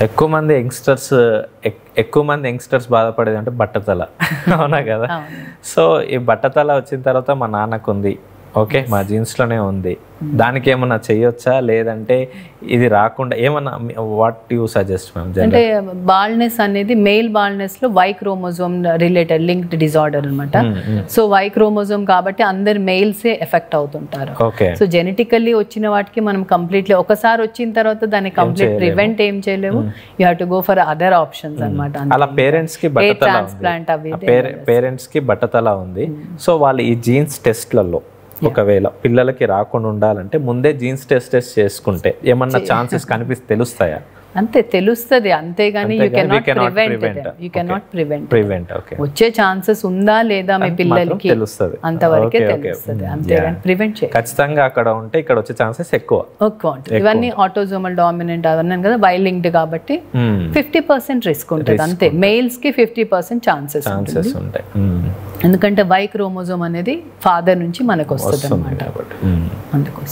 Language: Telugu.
ఎక్కువ మంది యంగ్స్టర్స్ బాధపడేది అంటే బట్టతల. అవునా కదా? సో ఈ బట్టతల వచ్చిన తర్వాత మా నాన్నకు ఉంది, ఓకే మా జీన్స్లోనే ఉంది, దానికి ఏమన్నా చెయ్యొచ్చా లేదంటే ఇది రాకుండా ఏమన్నా వాట్ యూ సజెస్ట్ మ్యామ్? అంటే బాల్నెస్ అనేది మెయిల్ బాల్నెస్ లో why chromosome related linked disorder అనమాట. సో వై క్రోమోజోమ్ కాబట్టి అందరు మెయిల్సే ఎఫెక్ట్ అవుతుంటారు. సో జెనెటికల్లీ వచ్చిన వాటికి మనం కంప్లీట్లీ ఒకసారి వచ్చిన తర్వాత దాన్ని కంప్లీట్ ప్రివెంట్ ఏం చేయలేము. You have to go for other options అనమాట. అలా పేరెంట్స్ కి ట్రాన్స్ప్లాంట్ అవి పేరెంట్స్ కి బట్టతల ఉంది. సో వాళ్ళు ఈ జీన్స్ టెస్ట్లలో ఒకవేళ పిల్లలకి రాకుండా ఉండాలంటే ముందే జీన్స్ టెస్ట్ చేసుకుంటే ఏమన్నా ఛాన్సెస్ తెలుస్తాయా? అంతే తెలుస్తుంది, అంతేగాని యూ కెనాట్ ప్రివెంట్. వచ్చే ఛాన్సెస్ ఉందా లేదా మీ పిల్లలకి తెలుస్తుంది, అంతవరకే తెలుస్తుంది, అంతేగాని ప్రివెంట్ చేయాలి. ఖచ్చితంగా అక్కడ ఉంటే ఇక్కడ వచ్చే ఛాన్సెస్ ఎక్కువ ఉంటుంది. ఇవన్నీ ఆటోజోమల్ డామినెంట్ అవన్నీ కదా, వై లింక్డ్ కాబట్టి 50% రిస్క్ ఉంటుంది అంతే. మేల్స్ కి 50% ఛాన్సెస్ ఉంటాయి, ఎందుకంటే వై క్రోమోజోమ్ అనేది ఫాదర్ నుంచి మనకు వస్తుంది అన్నమాట. అందుకోసం